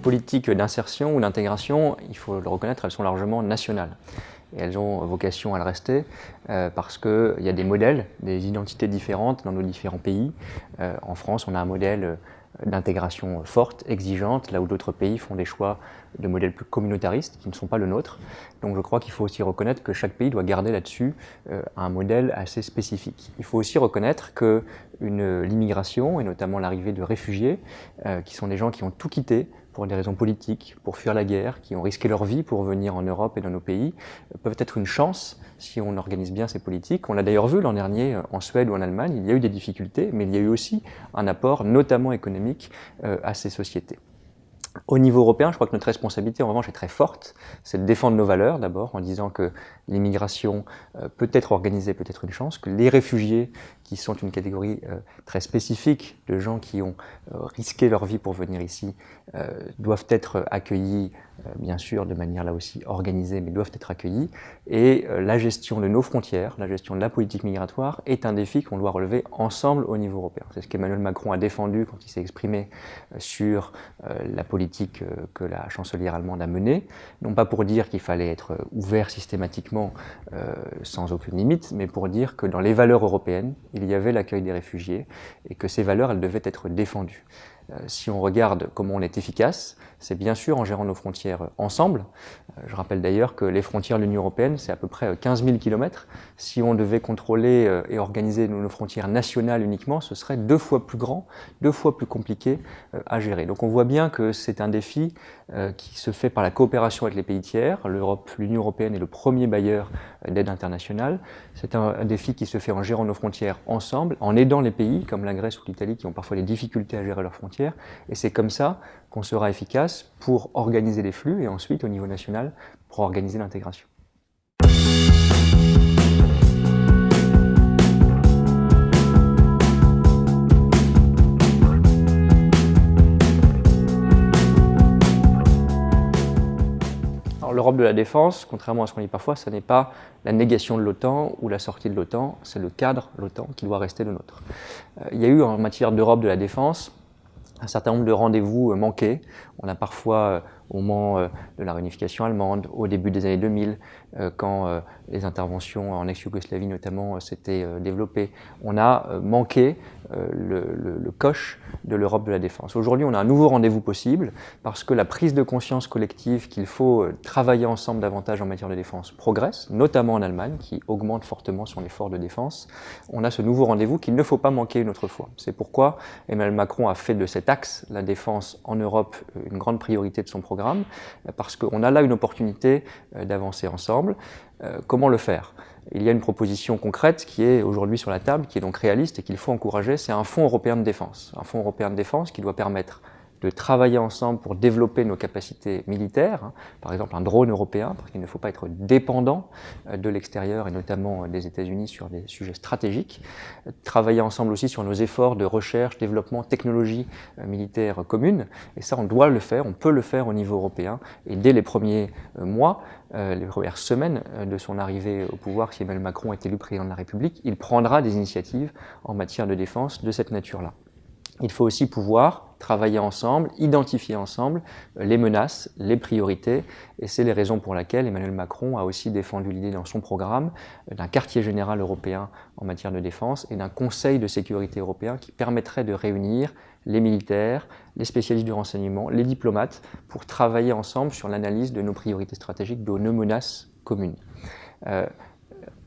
politiques d'insertion ou d'intégration, il faut le reconnaître, elles sont largement nationales. Et elles ont vocation à le rester parce qu'il y a des modèles, des identités différentes dans nos différents pays. En France, on a un modèle d'intégration forte, exigeante, là où d'autres pays font des choix de modèles plus communautaristes qui ne sont pas le nôtre. Donc je crois qu'il faut aussi reconnaître que chaque pays doit garder là-dessus un modèle assez spécifique. Il faut aussi reconnaître que l'immigration, et notamment l'arrivée de réfugiés, qui sont des gens qui ont tout quitté pour des raisons politiques, pour fuir la guerre, qui ont risqué leur vie pour venir en Europe et dans nos pays, peuvent être une chance si on organise bien ces politiques. On l'a d'ailleurs vu l'an dernier en Suède ou en Allemagne, il y a eu des difficultés, mais il y a eu aussi un apport, notamment économique, à ces sociétés. Au niveau européen, je crois que notre responsabilité, en revanche, est très forte. C'est de défendre nos valeurs, d'abord, en disant que l'immigration peut être organisée, peut être une chance, que les réfugiés, qui sont une catégorie très spécifique de gens qui ont risqué leur vie pour venir ici, doivent être accueillis, bien sûr, de manière là aussi organisée, mais doivent être accueillis. Et la gestion de nos frontières, la gestion de la politique migratoire est un défi qu'on doit relever ensemble au niveau européen. C'est ce qu'Emmanuel Macron a défendu quand il s'est exprimé sur la politique que la chancelière allemande a menée, non pas pour dire qu'il fallait être ouvert systématiquement sans aucune limite, mais pour dire que dans les valeurs européennes, il y avait l'accueil des réfugiés et que ces valeurs, elles devaient être défendues. Si on regarde comment on est efficace, c'est bien sûr en gérant nos frontières ensemble. Je rappelle d'ailleurs que les frontières de l'Union européenne, c'est à peu près 15 000 km. Si on devait contrôler et organiser nos frontières nationales uniquement, ce serait 2 fois plus grand, 2 fois plus compliqué à gérer. Donc on voit bien que c'est un défi qui se fait par la coopération avec les pays tiers. L'Union européenne est le premier bailleur d'aide internationale. C'est un défi qui se fait en gérant nos frontières ensemble, en aidant les pays comme la Grèce ou l'Italie qui ont parfois des difficultés à gérer leurs frontières. Et c'est comme ça qu'on sera efficace pour organiser les flux et ensuite au niveau national pour organiser l'intégration. L'Europe de la défense, contrairement à ce qu'on dit parfois, ce n'est pas la négation de l'OTAN ou la sortie de l'OTAN, c'est le cadre de l'OTAN qui doit rester le nôtre. Il y a eu en matière d'Europe de la défense un certain nombre de rendez-vous manqués. On a parfois, au moment de la réunification allemande, au début des années 2000, quand les interventions en ex-Yougoslavie notamment s'étaient développées, on a manqué le coche de l'Europe de la défense. Aujourd'hui, on a un nouveau rendez-vous possible parce que la prise de conscience collective qu'il faut travailler ensemble davantage en matière de défense progresse, notamment en Allemagne, qui augmente fortement son effort de défense. On a ce nouveau rendez-vous qu'il ne faut pas manquer une autre fois. C'est pourquoi Emmanuel Macron a fait de cet axe, la défense en Europe, une grande priorité de son programme, parce qu'on a là une opportunité d'avancer ensemble. Comment le faire ? Il y a une proposition concrète qui est aujourd'hui sur la table, qui est donc réaliste et qu'il faut encourager, c'est un fonds européen de défense. Un fonds européen de défense qui doit permettre de travailler ensemble pour développer nos capacités militaires, par exemple un drone européen, parce qu'il ne faut pas être dépendant de l'extérieur et notamment des États-Unis sur des sujets stratégiques. Travailler ensemble aussi sur nos efforts de recherche, développement, technologie militaire commune, et ça on doit le faire, on peut le faire au niveau européen, et dès les premiers mois, les premières semaines de son arrivée au pouvoir, si Emmanuel Macron est élu président de la République, il prendra des initiatives en matière de défense de cette nature-là. Il faut aussi pouvoir travailler ensemble, identifier ensemble les menaces, les priorités, et c'est les raisons pour lesquelles Emmanuel Macron a aussi défendu l'idée dans son programme d'un quartier général européen en matière de défense et d'un conseil de sécurité européen qui permettrait de réunir les militaires, les spécialistes du renseignement, les diplomates pour travailler ensemble sur l'analyse de nos priorités stratégiques, de nos menaces communes.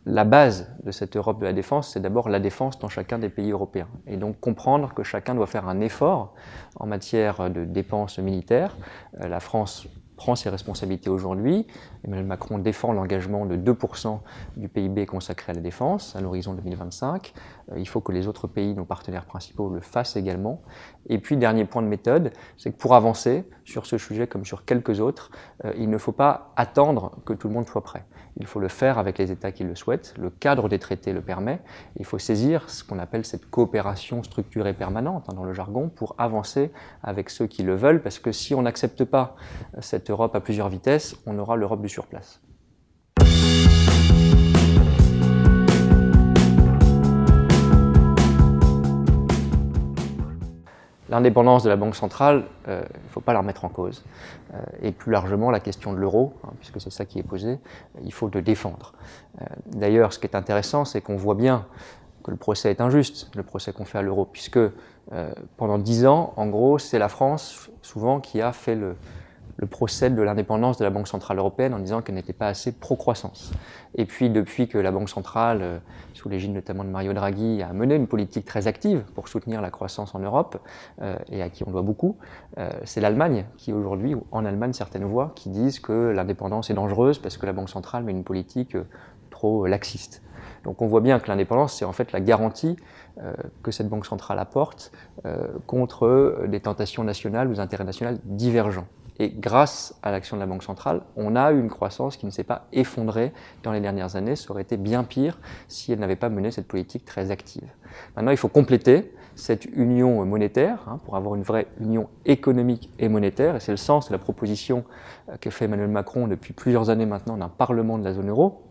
La base de cette Europe de la défense, c'est d'abord la défense dans chacun des pays européens. Et donc comprendre que chacun doit faire un effort en matière de dépenses militaires. La France prend ses responsabilités aujourd'hui. Emmanuel Macron défend l'engagement de 2% du PIB consacré à la défense à l'horizon 2025. Il faut que les autres pays, nos partenaires principaux, le fassent également. Et puis, dernier point de méthode, c'est que pour avancer sur ce sujet comme sur quelques autres, il ne faut pas attendre que tout le monde soit prêt. Il faut le faire avec les États qui le souhaitent. Le cadre des traités le permet. Il faut saisir ce qu'on appelle cette coopération structurée permanente dans le jargon pour avancer avec ceux qui le veulent, parce que si on n'accepte pas cette Europe à plusieurs vitesses, on aura l'Europe du surplace. L'indépendance de la Banque centrale, il ne faut pas la remettre en cause. Et plus largement, la question de l'euro, puisque c'est ça qui est posé, il faut le défendre. D'ailleurs, ce qui est intéressant, c'est qu'on voit bien que le procès est injuste, le procès qu'on fait à l'euro, puisque pendant 10 ans, en gros, c'est la France, souvent, qui a fait le procès de l'indépendance de la Banque centrale européenne en disant qu'elle n'était pas assez pro-croissance. Et puis, depuis que la Banque centrale, sous l'égide notamment de Mario Draghi, a mené une politique très active pour soutenir la croissance en Europe, et à qui on doit beaucoup, c'est l'Allemagne qui aujourd'hui, ou en Allemagne certaines voix, qui disent que l'indépendance est dangereuse parce que la Banque centrale met une politique trop laxiste. Donc on voit bien que l'indépendance, c'est en fait la garantie que cette Banque centrale apporte contre des tentations nationales ou des intérêts nationaux divergents. Et grâce à l'action de la Banque centrale, on a eu une croissance qui ne s'est pas effondrée dans les dernières années. Ça aurait été bien pire si elle n'avait pas mené cette politique très active. Maintenant, il faut compléter cette union monétaire pour avoir une vraie union économique et monétaire. Et c'est le sens de la proposition que fait Emmanuel Macron depuis plusieurs années maintenant d'un Parlement de la zone euro.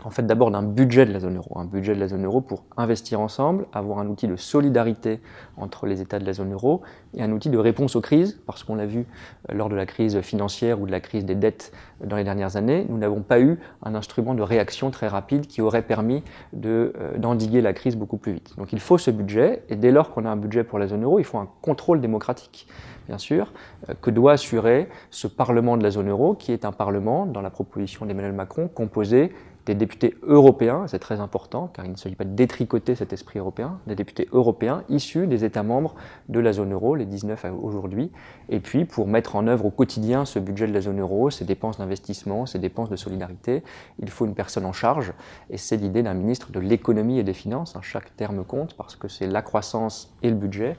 En fait, d'abord d'un budget de la zone euro. Un budget de la zone euro pour investir ensemble, avoir un outil de solidarité entre les États de la zone euro et un outil de réponse aux crises, parce qu'on l'a vu lors de la crise financière ou de la crise des dettes dans les dernières années, nous n'avons pas eu un instrument de réaction très rapide qui aurait permis d'endiguer la crise beaucoup plus vite. Donc il faut ce budget, et dès lors qu'on a un budget pour la zone euro, il faut un contrôle démocratique, bien sûr, que doit assurer ce Parlement de la zone euro, qui est un Parlement, dans la proposition d'Emmanuel Macron, composé des députés européens, c'est très important, car il ne s'agit pas de détricoter cet esprit européen, des députés européens issus des États membres de la zone euro, les 19 aujourd'hui, et puis pour mettre en œuvre au quotidien ce budget de la zone euro, ses dépenses d'investissement, ses dépenses de solidarité, il faut une personne en charge, et c'est l'idée d'un ministre de l'économie et des finances, chaque terme compte, parce que c'est la croissance et le budget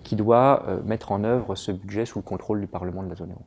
qui doit mettre en œuvre ce budget sous le contrôle du Parlement de la zone euro.